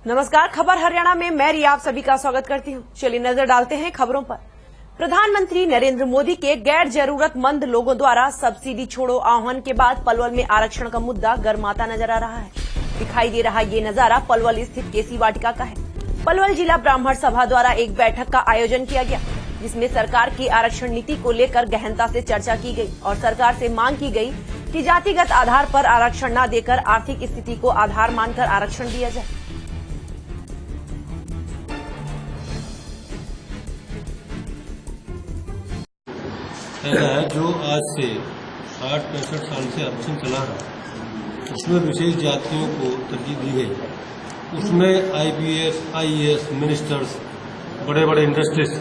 नमस्कार, खबर हरियाणा में मैं रिया आप सभी का स्वागत करती हूं। चलिए नजर डालते हैं खबरों पर। प्रधानमंत्री नरेंद्र मोदी के गैर जरूरतमंद लोगों द्वारा सब्सिडी छोड़ो आह्वान के बाद पलवल में आरक्षण का मुद्दा गर्माता नजर आ रहा है। दिखाई दे रहा ये नजारा पलवल स्थित केसी वाटिका का है। पलवल जिला ब्राह्मण सभा द्वारा एक बैठक का आयोजन किया गया, जिसमें सरकार की आरक्षण नीति को लेकर गहनता से चर्चा की गई और सरकार से मांग की गई कि जातिगत आधार पर आरक्षण न देकर आर्थिक स्थिति को आधार मानकर आरक्षण दिया जाए। ऐसा है जो आज से 60-65 साल से आरक्षण चला रहा, उसमें विशेष जातियों को तरजीह दी गई। उसमें आईपीएस, आईएएस, मिनिस्टर्स, बड़े बड़े इंडस्ट्रीज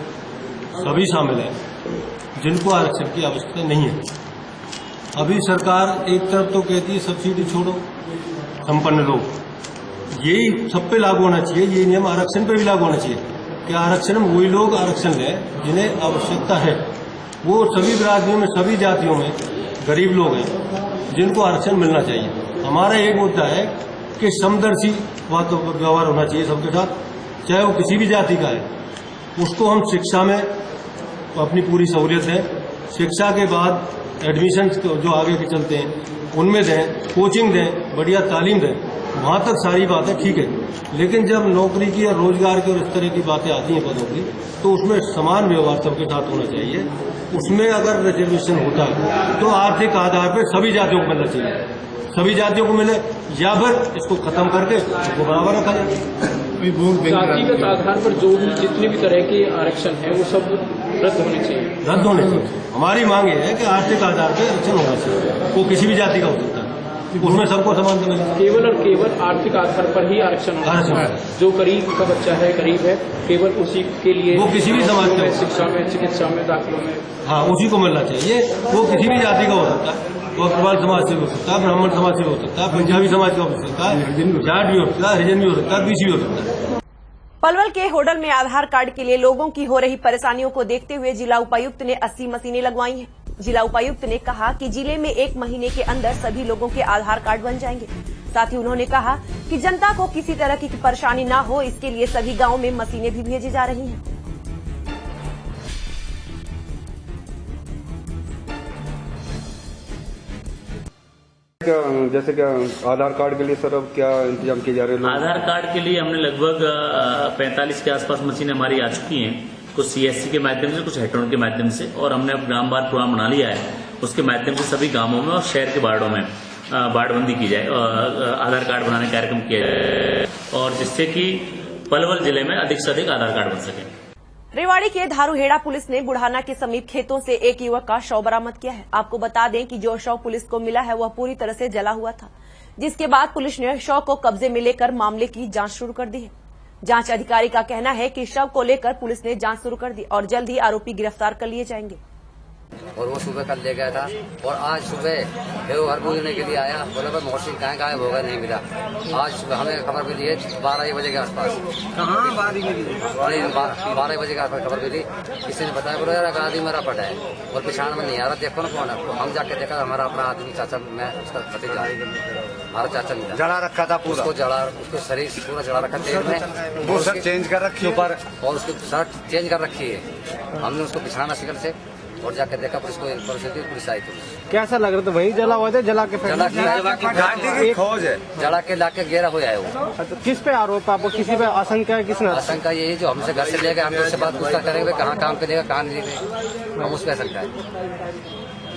सभी शामिल हैं, जिनको आरक्षण की आवश्यकता नहीं है। अभी सरकार एक तरफ तो कहती है सब्सिडी छोड़ो, संपन्न लोग, यही सब पे लागू होना चाहिए। ये नियम आरक्षण पे भी लागू होना चाहिए कि आरक्षण में वही लोग आरक्षण लें जिन्हें आवश्यकता है। वो सभी बिरादरियों में, सभी जातियों में गरीब लोग हैं जिनको आरक्षण मिलना चाहिए। हमारा एक मुद्दा है कि समदर्शी व्यवहार होना चाहिए सबके साथ, चाहे वो किसी भी जाति का है। उसको हम शिक्षा में अपनी पूरी सहूलियत दें, शिक्षा के बाद एडमिशन जो आगे के चलते हैं उनमें दें, कोचिंग दें, बढ़िया तालीम दें, वहाँ तक सारी बातें ठीक है। लेकिन जब नौकरी की और रोजगार की और इस तरह की बातें आती हैं पदों की, तो उसमें समान व्यवहार सबके साथ होना चाहिए। उसमें अगर रिजर्वेशन होता है तो आर्थिक आधार पर सभी जातियों को मिलना चाहिए, सभी जातियों को मिले, या फिर इसको खत्म करके उसको बराबर रखा जाए। जातिगत आधार पर जो भी जितने भी तरह के आरक्षण है वो सब रद्द होने चाहिए। रद्द होने चाहिए। हमारी मांग ये है कि आर्थिक आधार पर आरक्षण होना चाहिए, वो किसी भी जाति का हो सकता है, उसमें सबको समान मिले। केवल और केवल आर्थिक आधार पर ही आरक्षण होना चाहिए। जो गरीब का बच्चा है, गरीब है, केवल उसी के लिए वो किसी भी समाज में, शिक्षा में, चिकित्सा में, दाखिलों में, हाँ, उसी को मिलना चाहिए। वो किसी भी जाति का हो सकता है, वो अग्रवाल समाज से भी हो सकता है, ब्राह्मण समाज से भी हो सकता है, पंजाबी समाज का हो सकता है, जाट भी हो सकता है, हरिजन भी हो सकता है, बीसी भी हो सकता है। पलवल के होडल में आधार कार्ड के लिए लोगों की हो रही परेशानियों को देखते हुए जिला उपायुक्त ने 80 मशीनें लगवाई हैं। जिला उपायुक्त ने कहा कि जिले में 1 महीने के अंदर सभी लोगों के आधार कार्ड बन जाएंगे। साथ ही उन्होंने कहा कि जनता को किसी तरह की परेशानी न हो, इसके लिए सभी गांवों में मशीनें भी भेजी जा रही हैं। जैसे क्या आधार कार्ड के लिए सर अब क्या इंतजाम किए जा रहे हैं? आधार कार्ड के लिए हमने लगभग 45 के आसपास मशीनें हमारी आ चुकी हैं, कुछ सीएससी के माध्यम से, कुछ हेटोन के माध्यम से, और हमने अब ग्राम वार प्रोग्राम बना लिया है। उसके माध्यम से सभी गांवों में और शहर के वार्डों में वार्डबंदी की जाए और आधार कार्ड बनाने का कार्यक्रम किया जाए, और जिससे कि पलवल जिले में अधिक से अधिक आधार कार्ड बन सके। रेवाड़ी के धारूहेड़ा पुलिस ने बुढ़ाना के समीप खेतों से एक युवक का शव बरामद किया है। आपको बता दें कि जो शव पुलिस को मिला है वह पूरी तरह से जला हुआ था, जिसके बाद पुलिस ने शव को कब्जे में लेकर मामले की जांच शुरू कर दी है। जांच अधिकारी का कहना है कि शव को लेकर पुलिस ने जांच शुरू कर दी और जल्द ही आरोपी गिरफ्तार कर लिए जाएंगे। और वो सुबह कल ले गया था, और आज सुबह फिर वो घर पूजने के लिए आया, बोला भाई मोहसिन कहाँ गायब हो गया, नहीं मिला। आज सुबह हमें खबर मिली है 12 बजे के आसपास। कहाँ 12 बजे के आसपास खबर मिली। किसी ने बताया, बोला यार आदमी मेरा पटा है और पिछाड़ में नहीं आ रहा, देखो ना कौन है। हम जाके देखा, हमारा अपना आदमी चाचा, मैं उसका भतीजा, हमारा चाचा मिला, जला रखा था पूरा, उसको शरीर पूरा जला रखा तेल में, वो शर्ट चेंज कर रखी है ऊपर, और उसकी शर्ट चेंज कर रखी है। हमने उसको पिछाना शिकल से और जाकर देखा, पुलिस आई थी। कैसा लग रहा था? वही जला हुआ था, जला के खोज है, जला के लाके घेरा हुआ है वो। तो किस पे आरोप आपको? किसी पे आशंका है? किसने आशंका? यही जो हमसे घर से ले गए, हम उससे बात पूछता करेंगे कहाँ काम करेगा, कहाँ नहीं करेगा, हम उस पर आशंका है।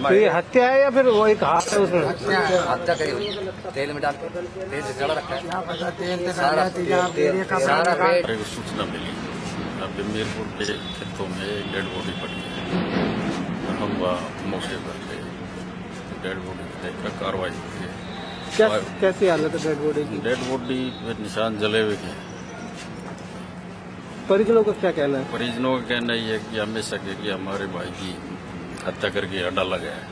तो ये हत्या है या फिर वो एक हाथ है उसमें? हत्या करी हुई, तेल में डाल के तेल से जला रखा है सारा पेट। सूचना मिली अभी मीरपुर के खेतों में एक डेड बॉडी पड़ी है। हम मौके पर थे, डेड बॉडी देखकर कार्रवाई की। कैसी हालत है डेड बॉडी की? डेड बॉडी में निशान जले हुए थे। परिजनों का क्या कहना है? परिजनों का कहना ये है कि हमेशा कि हमारे भाई की हत्या करके डाला गया है,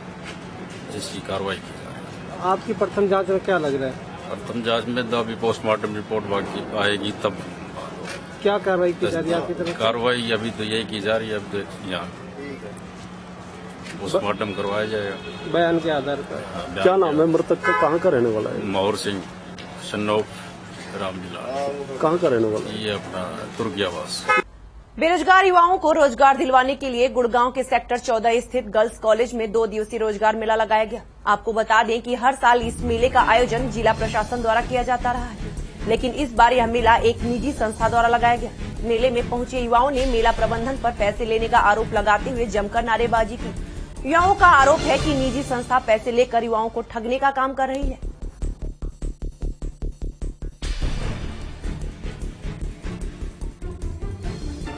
जिसकी कार्रवाई की जा रही है। आपकी प्रथम जांच में क्या लग रहा है? प्रथम जांच में तो अभी पोस्टमार्टम रिपोर्ट बाकी आएगी, तब क्या कार्रवाई की जा रही है आपकी तरफ? कार्रवाई अभी तो यही की जा रही है, अब तो यहाँ पोस्टमार्टम करवाया जाएगा बयान के आधार पर। क्या नाम है मृतक का? कहाँ का रहने वाला है? माहौर सिंह सन्नोफ रामलीला। कहाँ का रहने वाला? ये अपना तुर्गियावास। बेरोजगार युवाओं को रोजगार दिलवाने के लिए गुड़गांव के सेक्टर 14 स्थित गर्ल्स कॉलेज में 2 दिवसीय रोजगार मेला लगाया गया। आपको बता दें कि हर साल इस मेले का आयोजन जिला प्रशासन द्वारा किया जाता रहा है, लेकिन इस बार यह मेला एक निजी संस्था द्वारा लगाया गया। मेले में पहुंचे युवाओं ने मेला प्रबंधन पर पैसे लेने का आरोप लगाते हुए जमकर नारेबाजी की। युवाओं का आरोप है कि निजी संस्था पैसे लेकर युवाओं को ठगने का काम कर रही है।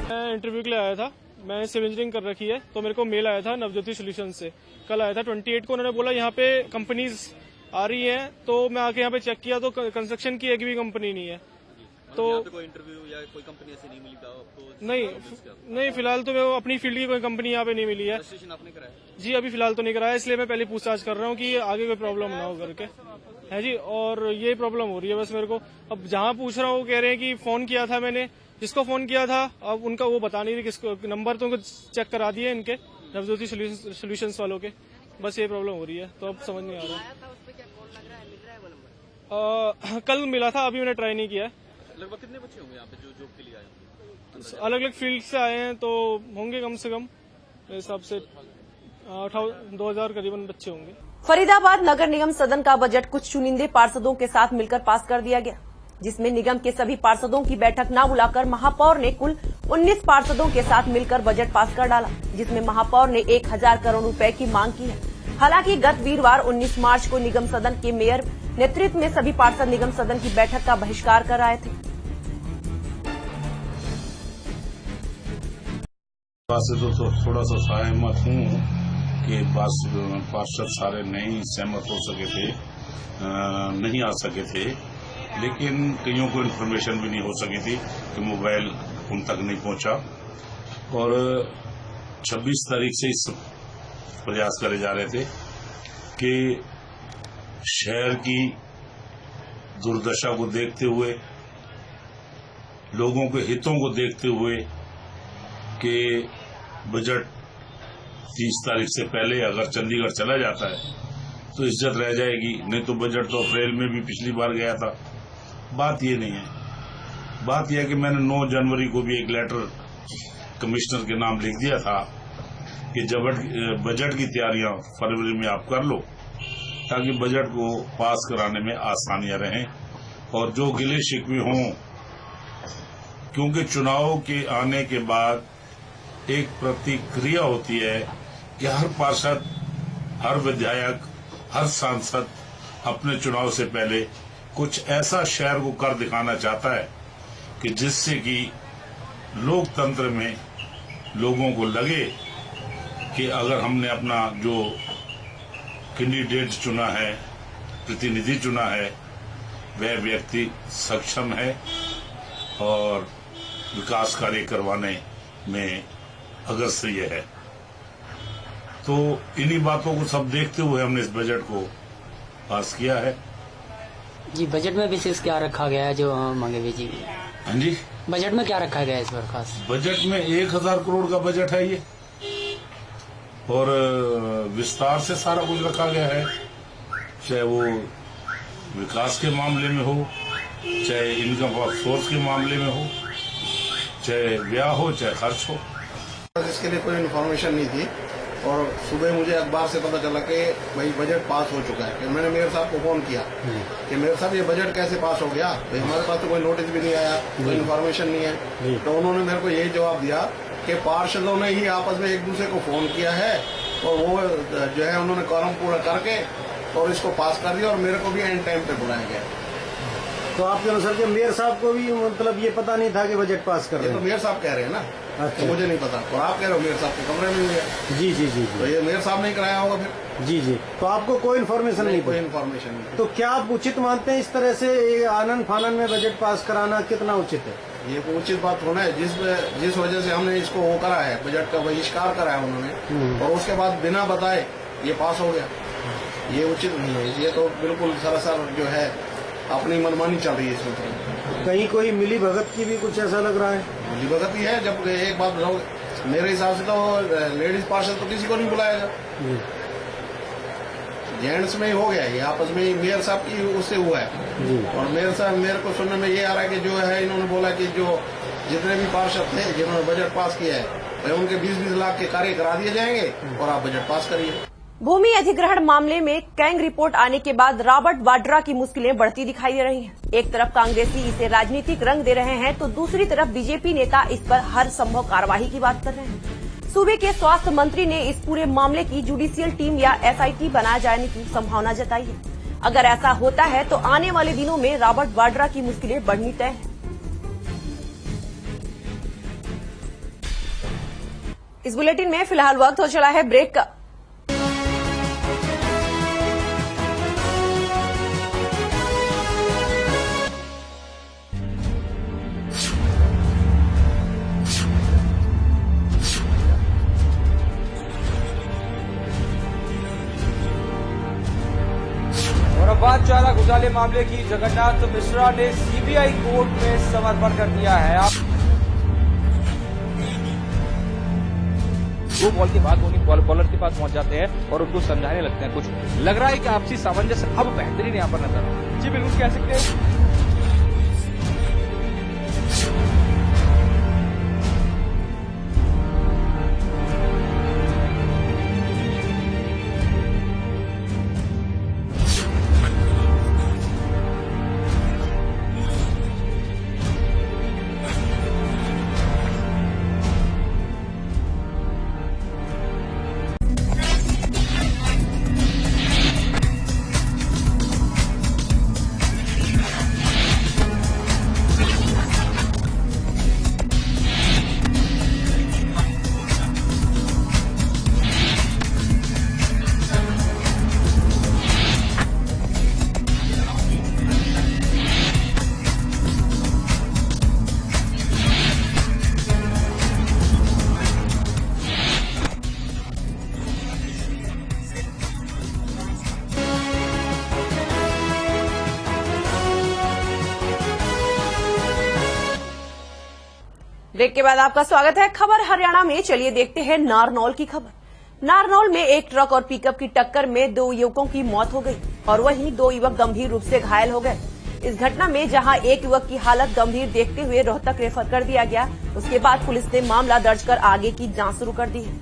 मैं इंटरव्यू के लिए आया था, मैंने सिविल इंजीनियरिंग कर रखी है, तो मेरे को मेल आया था नवज्योति सोल्यूशन से। कल आया था 28 को। उन्होंने बोला यहाँ पे कंपनीज आ रही हैं, तो मैं आके यहाँ पे चेक किया तो कंस्ट्रक्शन की एक भी कंपनी नहीं है। तो कोई इंटरव्यू या कोई कंपनी ऐसी नहीं मिली आपको? नहीं, फिलहाल तो मैं अपनी फील्ड की कोई कंपनी यहाँ पे नहीं मिली है। रजिस्ट्रेशन आपने कराया? जी, अभी फिलहाल तो नहीं कराया, इसलिए मैं पहले पूछताछ कर रहा हूँ कि आगे कोई प्रॉब्लम ना हो करके, है जी। और ये प्रॉब्लम हो रही है बस मेरे को। अब जहाँ पूछ रहा हूँ कह रहे हैं कि फोन किया था मैंने, जिसको फोन किया था अब उनका वो बता नहीं रही, किसको नंबर तो उनको चेक करा दिए इनके नवज्योति सोल्यूशंस वालों के। बस ये प्रॉब्लम हो रही है, तो अब समझ नहीं आ रहा। कल मिला था, अभी मैंने ट्राई नहीं किया है। लगभग कितने बच्चे होंगे यहाँ पे जो जॉब के लिए आए होंगे? अलग अलग फील्ड से आए हैं, तो होंगे कम से कम मेरे हिसाब से 2000 करीबन बच्चे होंगे। फरीदाबाद नगर निगम सदन का बजट कुछ चुनिंदे पार्षदों के साथ मिलकर पास कर दिया गया, जिसमें निगम के सभी पार्षदों की बैठक न बुलाकर महापौर ने कुल 19 पार्षदों के साथ मिलकर बजट पास कर डाला, जिसमें महापौर ने 1000 करोड़ रुपए की मांग की है। हालांकि गत वीरवार 19 मार्च को निगम सदन के मेयर नेतृत्व में सभी पार्षद निगम सदन की बैठक का बहिष्कार कर आए थे। से तो थोड़ा सा सहमत हूँ कि पार्षद सारे नहीं सहमत हो सके थे, नहीं आ सके थे, लेकिन कईयों को इन्फॉर्मेशन भी नहीं हो सकी थी कि मोबाइल उन तक नहीं पहुंचा। और 26 तारीख से इस प्रयास करे जा रहे थे कि शहर की दुर्दशा को देखते हुए, लोगों के हितों को देखते हुए कि बजट 30 तारीख से पहले अगर चंडीगढ़ चला जाता है तो इज्जत रह जाएगी, नहीं तो बजट तो अप्रैल में भी पिछली बार गया था। बात ये नहीं है, बात यह है कि मैंने 9 जनवरी को भी एक लेटर कमिश्नर के नाम लिख दिया था कि बजट की तैयारियां फरवरी में आप कर लो, ताकि बजट को पास कराने में आसानियां रहें और जो गिले शिकवे हों, क्योंकि चुनाव के आने के बाद एक प्रतिक्रिया होती है कि हर पार्षद, हर विधायक, हर सांसद अपने चुनाव से पहले कुछ ऐसा शहर को कर दिखाना चाहता है कि जिससे कि लोकतंत्र में लोगों को लगे कि अगर हमने अपना जो कैंडिडेट चुना है, प्रतिनिधि चुना है, वह व्यक्ति सक्षम है और विकास कार्य करवाने में अग्रसर है। तो इन्हीं बातों को सब देखते हुए हमने इस बजट को पास किया है। जी, बजट में विशेष क्या रखा गया है जो मांगे हुए? जी हाँ जी, बजट में क्या रखा गया है इस बार खास? बजट में 1000 करोड़ का बजट है ये, और विस्तार से सारा कुछ रखा गया है, चाहे वो विकास के मामले में हो, चाहे इनकम ऑफ सोर्स के मामले में हो, चाहे ब्याह हो, चाहे खर्च हो। इसके लिए कोई इन्फॉर्मेशन नहीं थी और सुबह मुझे अखबार से पता चला कि भाई बजट पास हो चुका है। कि मैंने मेयर साहब को फोन किया कि मेयर साहब ये बजट कैसे पास हो गया, भाई हमारे पास तो कोई नोटिस भी नहीं आया, कोई इन्फॉर्मेशन नहीं है। तो उन्होंने मेरे को यही जवाब दिया कि पार्षदों ने ही आपस में एक दूसरे को फोन किया है और वो जो है उन्होंने कॉरम पूरा करके और इसको पास कर दिया और मेरे को भी एंड टाइम पे बुलाया गया। तो आपके अनुसार के मेयर साहब को भी मतलब ये पता नहीं था कि बजट पास कर रहे हैं? तो मेयर साहब कह रहे हैं ना, अच्छा। तो मुझे नहीं पता, और आप कह रहे हो मेयर साहब के कमरे में नहीं है। जी जी जी, तो ये मेयर साहब नहीं कराया होगा फिर? जी जी, तो आपको कोई इन्फॉर्मेशन नहीं? कोई इन्फॉर्मेशन नहीं। तो क्या आप उचित मानते हैं इस तरह से आनन फानन में बजट पास कराना कितना उचित है? ये उचित बात होना है, जिस वजह से हमने इसको वो करा है, बजट का बहिष्कार करा है उन्होंने, और उसके बाद बिना बताए ये पास हो गया, ये उचित नहीं है। ये तो बिल्कुल सरासर जो है अपनी मनमानी चल रही है इसमें। तो कहीं कोई मिली भगत की भी कुछ ऐसा लग रहा है? मिली भगत ही है। जब एक बात बताओ, मेरे हिसाब से तो लेडीज पार्षद तो किसी को नहीं बुलाया जाए, जेंट्स में ही हो गया, ये आपस में ही मेयर साहब की उससे हुआ है। और मेयर साहब, मेरे को सुनने में ये आ रहा है कि जो है इन्होंने बोला कि जो जितने भी पार्षद थे जिन्होंने बजट पास किया है भाई उनके 20-20 लाख के कार्य करा दिए जाएंगे और आप बजट पास करिए। भूमि अधिग्रहण मामले में कैंग रिपोर्ट आने के बाद रॉबर्ट वाड्रा की मुश्किलें बढ़ती दिखाई दे रही हैं। एक तरफ कांग्रेसी इसे राजनीतिक रंग दे रहे हैं तो दूसरी तरफ बीजेपी नेता इस पर हर संभव कार्रवाई की बात कर रहे हैं। सूबे के स्वास्थ्य मंत्री ने इस पूरे मामले की जुडिशियल टीम या एसआईटी बनाए जाने की संभावना जताई है। अगर ऐसा होता है तो आने वाले दिनों में रॉबर्ट वाड्रा की मुश्किलें बढ़नी तय है। इस बुलेटिन में फिलहाल वक्त हो चला है ब्रेक का। और अब बात चारा घोटाले मामले की। जगन्नाथ मिश्रा ने सीबीआई कोर्ट में समर्पण कर दिया है। दो बॉल के बाद धोनी बॉलर के पास पहुंच जाते हैं और उनको समझाने लगते हैं। कुछ लग रहा है कि आपसी सामंजस्य अब बेहतरीन यहाँ पर नजर। जी बिल्कुल कह सकते हैं। ब्रेक के बाद आपका स्वागत है। खबर हरियाणा में, चलिए देखते हैं नारनौल की खबर। नारनौल में एक ट्रक और पिकअप की टक्कर में 2 युवकों की मौत हो गई और वहीं 2 युवक गंभीर रूप से घायल हो गए। इस घटना में जहां एक युवक की हालत गंभीर देखते हुए रोहतक रेफर कर दिया गया, उसके बाद पुलिस ने मामला दर्ज कर आगे की जांच शुरू कर दी है।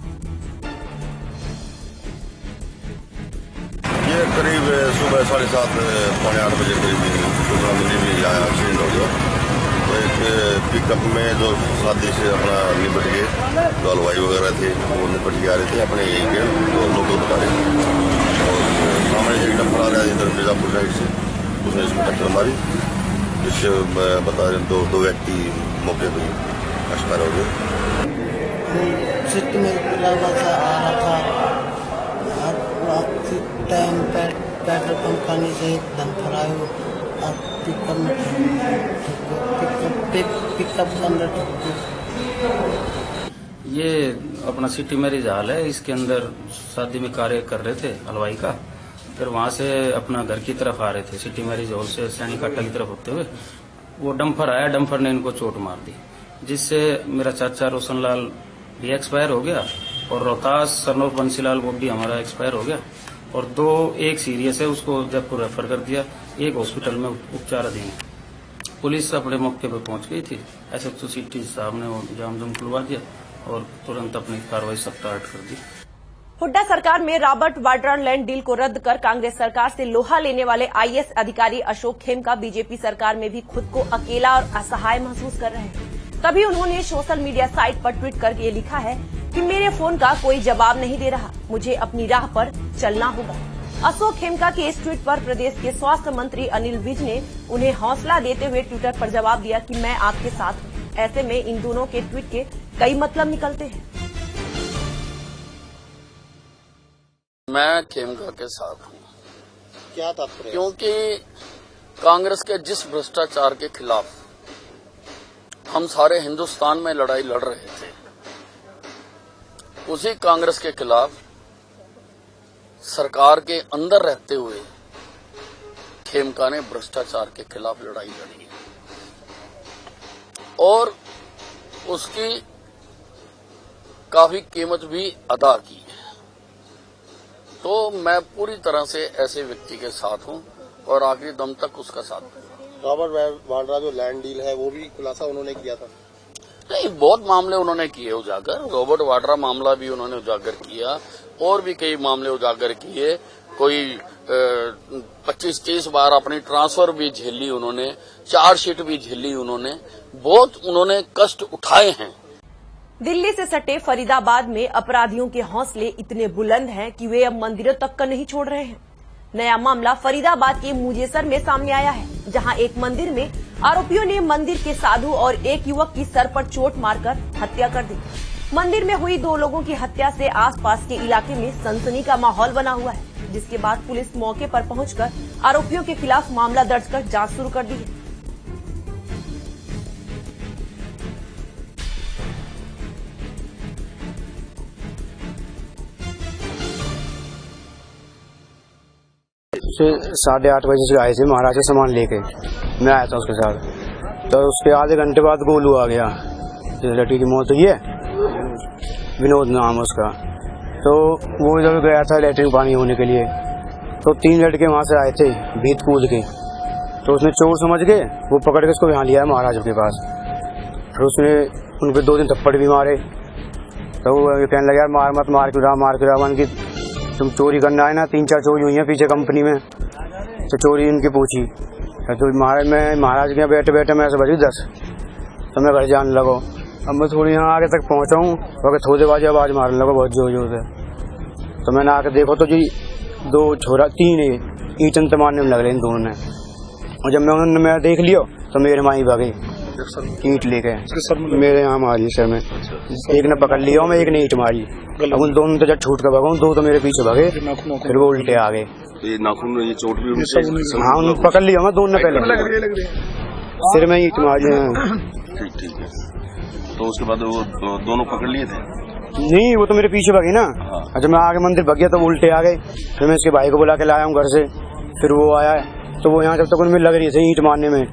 ये करीब सुबह 7:30 पौने 8 बजे करीब आया एक्सीडेंट हो गया। तो एक पिकअप में जो शादी से अपना निपट गए, जो हलवाई वगैरह थे वो निपट के आ रहे थे अपने यहीं के, तो लोग बता रहे थे। और सामने एक डंपर आ रहा है इधर मिर्जापुर साइड से, उसने इसको टक्कर मारी, जिससे बता रहे दो व्यक्ति मौके पर एक्सपायर हो गए। सिटी में लड़का आ रहा था, टाइम पेट्रोल पंप खाने से डंपर आयो, पिकअप अंदर। ये अपना सिटी मैरिज हॉल है, इसके अंदर शादी में कार्य कर रहे थे हलवाई का। फिर वहां से अपना घर की तरफ आ रहे थे, सिटी मैरिज हॉल से सैनिक अड्डा की तरफ होते हुए वो डंपर आया, डंपर ने इनको चोट मार दी, जिससे मेरा चाचा रोशनलाल भी एक्सपायर हो गया और रोहतास सरनोर बंसीलाल वो भी हमारा एक्सपायर हो गया। और 2 एक सीरियस है, उसको जयपुर रेफर कर दिया, एक हॉस्पिटल में उपचाराधीन है। पुलिस अपने मौके पर पहुंच गई थी, एसएचओ सिटी साहब ने वो जाम खुलवा दिया और तुरंत अपनी कार्रवाई सख्त कर दी। हुड्डा सरकार में रॉबर्ट वाड्रा लैंड डील को रद्द कर कांग्रेस सरकार से लोहा लेने वाले आईएएस अधिकारी अशोक खेमका बीजेपी सरकार में भी खुद को अकेला और असहाय महसूस कर रहे हैं। तभी उन्होंने सोशल मीडिया साइट पर ट्वीट करके ये लिखा है कि मेरे फोन का कोई जवाब नहीं दे रहा, मुझे अपनी राह पर चलना होगा। अशोक खेमका के इस ट्वीट पर प्रदेश के स्वास्थ्य मंत्री अनिल विज ने उन्हें हौसला देते हुए ट्विटर पर जवाब दिया कि मैं आपके साथ हूं। ऐसे में इन दोनों के ट्वीट के कई मतलब निकलते हैं। मैं खेमका के साथ हूं। क्या तात्पर्य? क्योंकि कांग्रेस के जिस भ्रष्टाचार के खिलाफ हम सारे हिंदुस्तान में लड़ाई लड़ रहे थे, उसी कांग्रेस के खिलाफ सरकार के अंदर रहते हुए खेमका ने भ्रष्टाचार के खिलाफ लड़ाई लड़ी है और उसकी काफी कीमत भी अदा की है। तो मैं पूरी तरह से ऐसे व्यक्ति के साथ हूं और आखिरी दम तक उसका साथ दूंगा। रॉबर्ट वाड्रा जो लैंड डील है वो भी खुलासा उन्होंने किया था। नहीं, बहुत मामले उन्होंने किए उजागर। रॉबर्ट वाड्रा मामला भी उन्होंने उजागर किया और भी कई मामले उजागर किए। कोई 25-30 बार अपनी ट्रांसफर भी झेली उन्होंने, चार्जशीट भी झेली उन्होंने, बहुत उन्होंने कष्ट उठाए हैं। दिल्ली से सटे फरीदाबाद में अपराधियों के हौसले इतने बुलंद हैं कि वे अब मंदिरों तक का नहीं छोड़ रहे हैं। नया मामला फरीदाबाद के मुजेसर में सामने आया है, जहां एक मंदिर में आरोपियों ने मंदिर के साधु और एक युवक की सर पर चोट मारकर हत्या कर दी। मंदिर में हुई 2 लोगों की हत्या से आसपास के इलाके में सनसनी का माहौल बना हुआ है, जिसके बाद पुलिस मौके पर पहुंचकर आरोपियों के खिलाफ मामला दर्ज कर जांच शुरू कर दी है। से 8:30 बजे से आए थे महाराज से सामान लेके। मैं आया था उसके साथ, तो उसके आधे घंटे बाद गोलू आ गया, जिस लड़की की मौत हुई है, विनोद नाम उसका। तो वो इधर गया था लैट्रिन पानी होने के लिए, तो 3 लड़के वहाँ से आए थे भीत कूद के। तो उसने चोर समझ के वो पकड़ के उसको यहाँ लिया है महाराज के पास। फिर उसने उन पर 2 दिन थप्पड़ भी मारे। तो वो कहने लगा यार मार मत, मार क्यों रहा की तुम चोरी करना है ना। 3-4 चोरी हुई है पीछे कंपनी में, तो चोरी इनकी पूछी। तो महाराज के यहाँ बैठे बैठे मैं ऐसे बजी 10, तो मैं घर जाने लगा। अब मैं थोड़ी यहाँ आगे तक पहुँचा हूँ, तो थोड़े बाजी आवाज़ मारने लगा बहुत जोर जोर से। तो मैंने आके देखो तो जी 2 छोरा 3 ईंटन मारने में लग रहे इन दोनों ने। और जब मैं देख लिया तो मेरे माँ ही भागे ईंट लेके, मेरे यहाँ मारी सर में। एक ने पकड़ लिया मैं, एक ने ईंट मारी। अब उन दोनों तो जब छूट कर भागा, 2 तो मेरे पीछे भागे, फिर वो उल्टे आ गए। ये नाखून ये चोट भी हाँ उन पकड़ लिया मैं, दोनों ने पहले सिर में ईंट मारी। ठीक है। तो उसके बाद वो दोनों पकड़ लिए थे? नहीं, वो तो मेरे पीछे भागी ना। जब मैं आगे मंदिर भाग गया तो वो उल्टे आ गए। फिर मैं इसके भाई को बुला के लाया हूँ घर से, फिर वो आया तो वो यहाँ जब तक उनमें लग रही थी ईंट मारने में,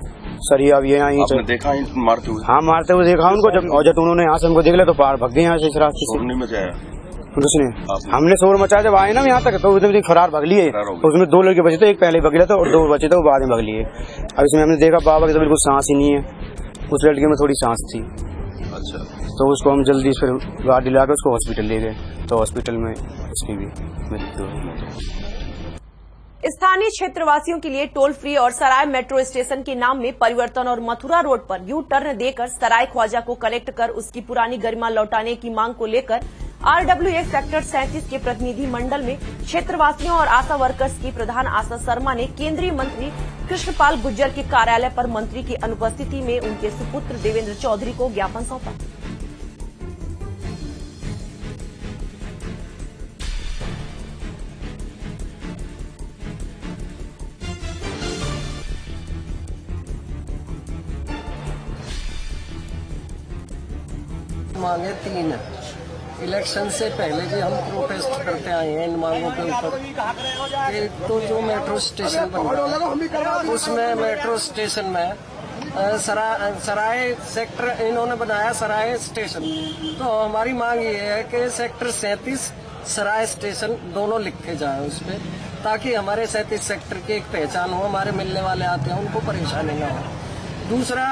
सरिया भी यहाँ ईंट देखा मारते हुए? हाँ मारते हुए देखा उनको। जब उन्होंने यहाँ से हमको देख लिया तो पार भाग गए यहाँ से इस रास्ते से। उसने हमने शोर मचाया जब आए ना यहाँ तक, तो उसने फरार भाग लिए। तो उसमें 2 लड़के बचे थे, एक पहले भाग लिया था और 2 बचे थे वो बाद में भाग लिए। अब इसमें हमने देखा बाबा की तो बिल्कुल सांस ही नहीं है, उस लड़के में थोड़ी सांस थी। अच्छा। तो उसको हम जल्दी फिर गाड़ी ला के उसको हॉस्पिटल ले गए, तो हॉस्पिटल में उसकी भी मृत्यु हुई। स्थानीय क्षेत्रवासियों के लिए टोल फ्री और सराय मेट्रो स्टेशन के नाम में परिवर्तन और मथुरा रोड पर यू टर्न देकर सराय ख्वाजा को कनेक्ट कर उसकी पुरानी गरिमा लौटाने की मांग को लेकर RWA सेक्टर 37 के प्रतिनिधि मंडल में क्षेत्रवासियों और आशा वर्कर्स की प्रधान आशा शर्मा ने केंद्रीय मंत्री कृष्णपाल गुर्जर के कार्यालय पर मंत्री की अनुपस्थिति में उनके सुपुत्र देवेंद्र चौधरी को ज्ञापन सौंपा। मांगे 3 है। इलेक्शन से पहले भी हम प्रोटेस्ट करते आए हैं इन मांगों के ऊपर। एक तो जो मेट्रो स्टेशन बन रहा है, उसमें मेट्रो स्टेशन में सराय सेक्टर इन्होंने बनाया सराय स्टेशन। तो हमारी मांग ये है कि सेक्टर 37 सराय स्टेशन दोनों लिखे जाए उस पर, ताकि हमारे 37 सेक्टर की एक पहचान हो, हमारे मिलने वाले आते हैं उनको परेशानी न हो। दूसरा,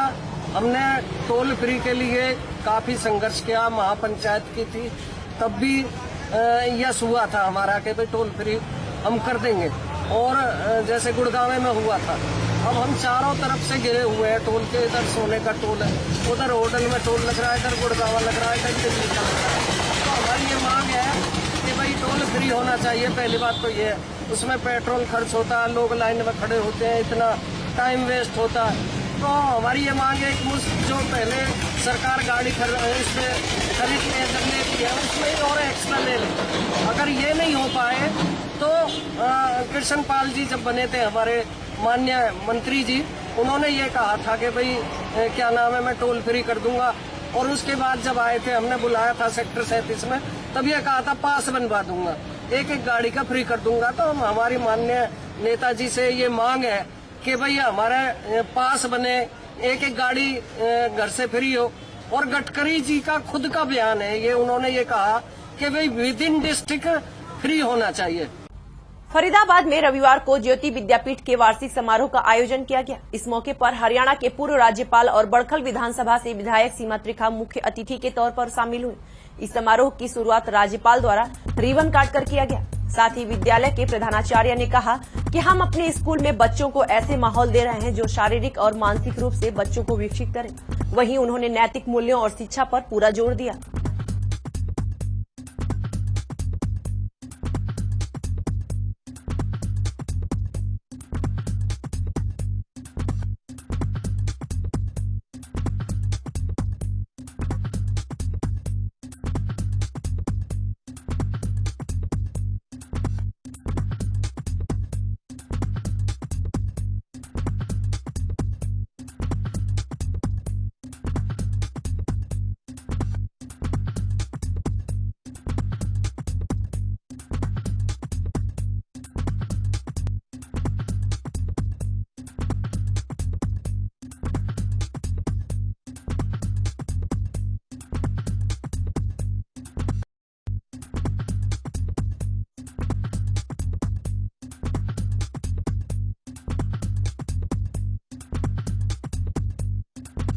हमने टोल फ्री के लिए काफी संघर्ष किया, महापंचायत की थी, तब भी यस हुआ था हमारा कि भाई टोल फ्री हम कर देंगे। और जैसे गुड़गांव में हुआ था, अब हम चारों तरफ से घिरे हुए हैं टोल के। इधर सोने का टोल है, उधर होटल में टोल लग रहा है, इधर गुड़गांव लग रहा है, इधर दिल्ली का लग रहा है। तो हमारी ये मांग है कि भाई टोल फ्री होना चाहिए। पहली बात तो ये है, उसमें पेट्रोल खर्च होता है, लोग लाइन में खड़े होते हैं, इतना टाइम वेस्ट होता है। तो हमारी ये मांग है कि जो पहले सरकार गाड़ी इसमें खरीद लेती है, उसमें और एक्स्ट्रा ले ले। अगर ये नहीं हो पाए तो कृष्णपाल जी जब बने थे हमारे माननीय मंत्री जी, उन्होंने ये कहा था कि भाई क्या नाम है, मैं टोल फ्री कर दूंगा। और उसके बाद जब आए थे, हमने बुलाया था सेक्टर 37 में, तब ये कहा था पास बनवा दूंगा, एक गाड़ी का फ्री कर दूंगा। तो हमारी माननीय नेताजी से ये मांग है कि भाई हमारे पास बने, एक गाड़ी घर से फ्री हो। और गडकरी जी का खुद का बयान है, ये उन्होंने ये कहा कि भाई विद इन डिस्ट्रिक्ट फ्री होना चाहिए। फरीदाबाद में रविवार को ज्योति विद्यापीठ के वार्षिक समारोह का आयोजन किया गया। इस मौके पर हरियाणा के पूर्व राज्यपाल और बड़खल विधानसभा से विधायक सीमा त्रिखा मुख्य अतिथि के तौर पर शामिल हुए। इस समारोह की शुरुआत राज्यपाल द्वारा रिबन काटकर किया गया। साथ ही विद्यालय के प्रधानाचार्य ने कहा कि हम अपने स्कूल में बच्चों को ऐसे माहौल दे रहे हैं जो शारीरिक और मानसिक रूप से बच्चों को विकसित करे। वहीं उन्होंने नैतिक मूल्यों और शिक्षा पर पूरा जोर दिया।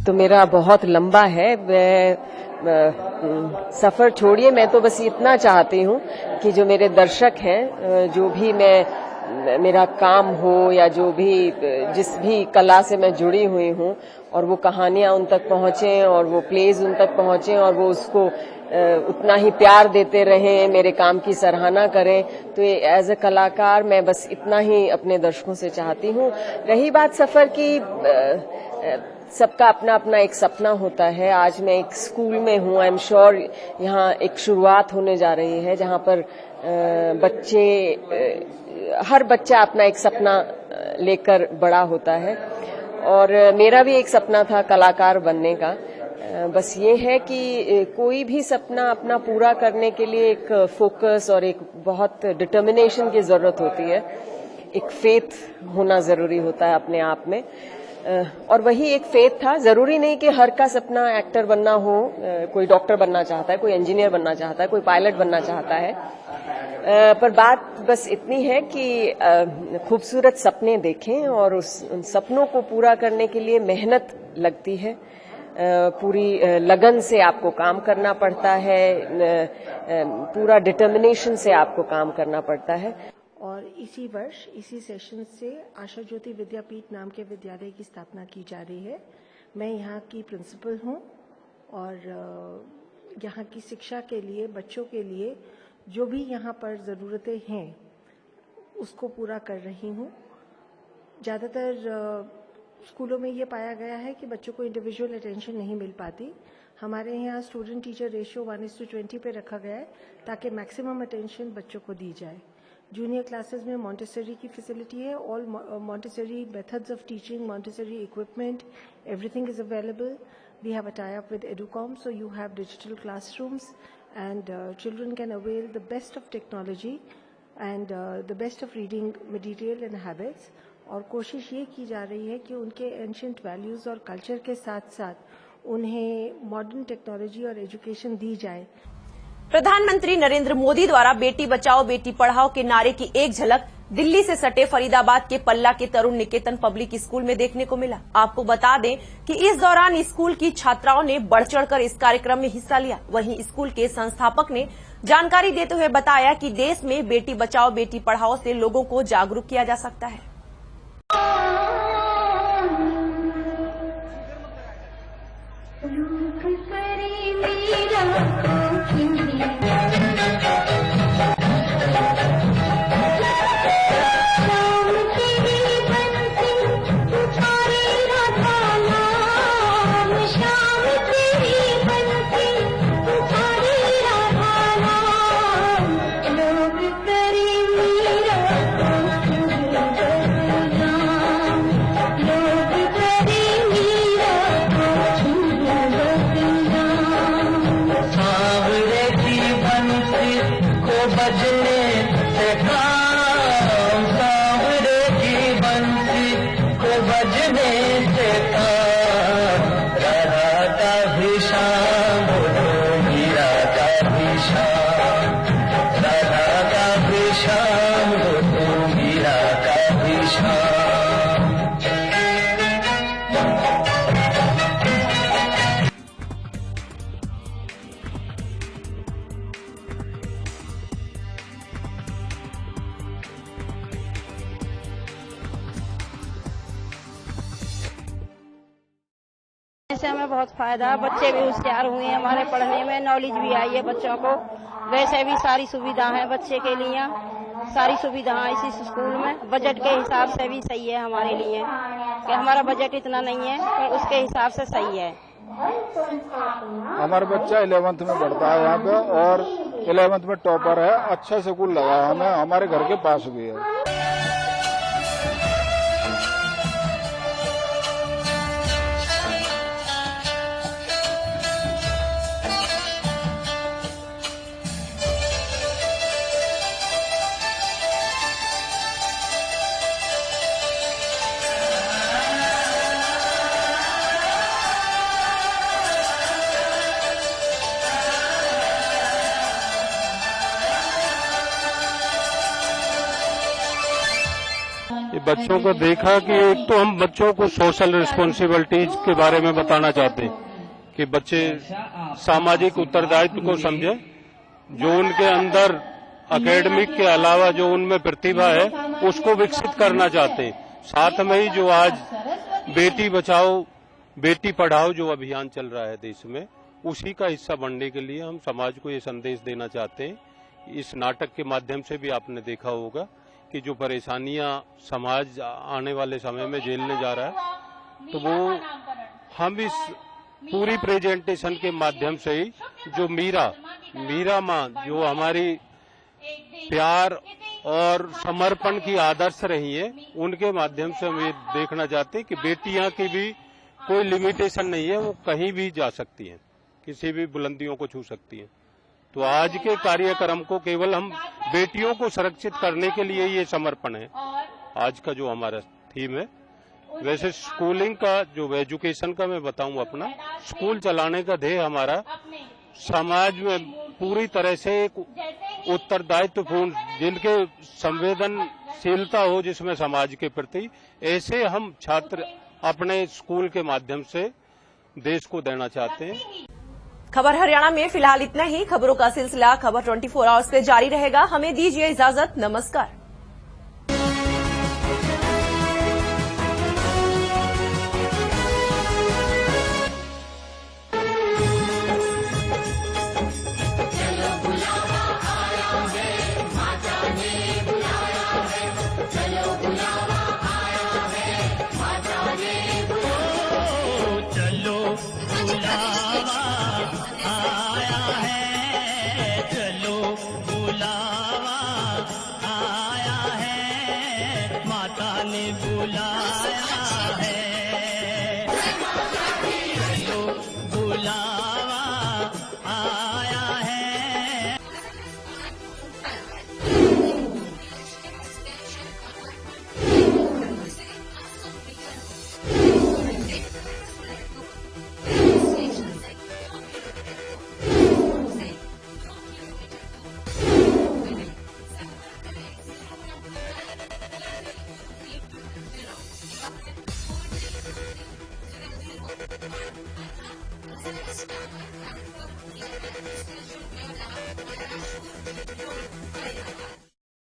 तो मेरा बहुत लंबा है। सफर छोड़िए, मैं तो बस इतना चाहती हूँ कि जो मेरे दर्शक हैं, जो भी मेरा काम हो या जो भी जिस भी कला से मैं जुड़ी हुई हूँ, और वो कहानियां उन तक पहुंचे और वो प्लेज उन तक पहुंचे और वो उसको उतना ही प्यार देते रहें, मेरे काम की सराहना करें। तो एज ए कलाकार मैं बस इतना ही अपने दर्शकों से चाहती हूँ। रही बात सफर की, सबका अपना अपना एक सपना होता है। आज मैं एक स्कूल में हूँ, आई एम श्योर यहाँ एक शुरुआत होने जा रही है जहाँ पर हर बच्चा अपना एक सपना लेकर बड़ा होता है, और मेरा भी एक सपना था कलाकार बनने का। बस ये है कि कोई भी सपना अपना पूरा करने के लिए एक फोकस और एक बहुत डिटर्मिनेशन की जरूरत होती है, एक फेथ होना जरूरी होता है अपने आप में, और वही एक फेथ था। जरूरी नहीं कि हर का सपना एक्टर बनना हो, कोई डॉक्टर बनना चाहता है, कोई इंजीनियर बनना चाहता है, कोई पायलट बनना चाहता है, पर बात बस इतनी है कि खूबसूरत सपने देखें और उन सपनों को पूरा करने के लिए मेहनत लगती है। पूरी लगन से आपको काम करना पड़ता है, पूरा डिटर्मिनेशन से आपको काम करना पड़ता है। और इसी वर्ष इसी सेशन से आशा ज्योति विद्यापीठ नाम के विद्यालय की स्थापना की जा रही है। मैं यहाँ की प्रिंसिपल हूँ और यहाँ की शिक्षा के लिए, बच्चों के लिए जो भी यहाँ पर ज़रूरतें हैं उसको पूरा कर रही हूँ। ज़्यादातर स्कूलों में ये पाया गया है कि बच्चों को इंडिविजुअल अटेंशन नहीं मिल पाती। हमारे यहाँ स्टूडेंट टीचर रेशियो 1:20 पे रखा गया है ताकि मैक्सिमम अटेंशन बच्चों को दी जाए। जूनियर क्लासेस में मॉन्टेसरी की फैसिलिटी है। All Montessori methods of teaching, Montessori equipment, everything is available. We have a tie-up with Educom, so you have digital classrooms and children can avail the best of technology and the best of reading material and habits. और कोशिश ये की जा रही है कि उनके ancient values और कल्चर के साथ साथ उन्हें मॉडर्न टेक्नोलॉजी और एजुकेशन दी जाए। प्रधानमंत्री नरेंद्र मोदी द्वारा बेटी बचाओ बेटी पढ़ाओ के नारे की एक झलक दिल्ली से सटे फरीदाबाद के पल्ला के तरुण निकेतन पब्लिक स्कूल में देखने को मिला। आपको बता दें कि इस दौरान स्कूल की छात्राओं ने बढ़ चढ़कर इस कार्यक्रम में हिस्सा लिया। वहीं स्कूल के संस्थापक ने जानकारी देते हुए बताया कि देश में बेटी बचाओ बेटी पढ़ाओ से लोगों को जागरूक किया जा सकता है। राधा का भी शाम से हमें बहुत फायदा है। बच्चे भी होशियार हुए हैं, हमारे पढ़ने में नॉलेज भी आई है बच्चों को। वैसे भी सारी सुविधा है बच्चे के लिए, सारी सुविधाएं इसी स्कूल में। बजट के हिसाब से भी सही है हमारे लिए, कि हमारा बजट इतना नहीं है पर उसके हिसाब से सही है। हमारा बच्चा 11th में पढ़ता है यहाँ पे और 11th में टॉपर है। अच्छा स्कूल लगा है हमें, हमारे घर के पास भी है। बच्चों को देखा कि एक तो हम बच्चों को सोशल रिस्पॉन्सिबिलिटीज के बारे में बताना चाहते हैं कि बच्चे सामाजिक उत्तरदायित्व को समझे, जो उनके अंदर एकेडमिक के अलावा जो उनमें प्रतिभा है उसको विकसित करना चाहते हैं। साथ में ही जो आज बेटी बचाओ बेटी पढ़ाओ जो अभियान चल रहा है देश में, उसी का हिस्सा बनने के लिए हम समाज को ये संदेश देना चाहते हैं। इस नाटक के माध्यम से भी आपने देखा होगा कि जो परेशानियां समाज आने वाले समय में झेलने जा रहा है, तो वो हम इस पूरी प्रेजेंटेशन के माध्यम से ही जो मीरा माँ जो हमारी प्यार और समर्पण की आदर्श रही है, उनके माध्यम से हम ये देखना चाहते हैं कि बेटियां की भी कोई लिमिटेशन नहीं है, वो कहीं भी जा सकती हैं, किसी भी बुलंदियों को छू सकती हैं। तो आज के कार्यक्रम को केवल हम बेटियों को सुरक्षित करने के लिए ये समर्पण है आज का जो हमारा थीम है। वैसे स्कूलिंग का जो एजुकेशन का मैं बताऊं, अपना स्कूल चलाने का ध्येय हमारा समाज में पूरी तरह से एक उत्तरदायित्वपूर्ण, जिनके संवेदनशीलता हो जिसमें समाज के प्रति, ऐसे हम छात्र अपने स्कूल के माध्यम से देश को देना चाहते हैं। खबर हरियाणा में फिलहाल इतना ही। खबरों का सिलसिला खबर 24 आवर्स से जारी रहेगा। हमें दीजिए इजाजत। नमस्कार। Thank you.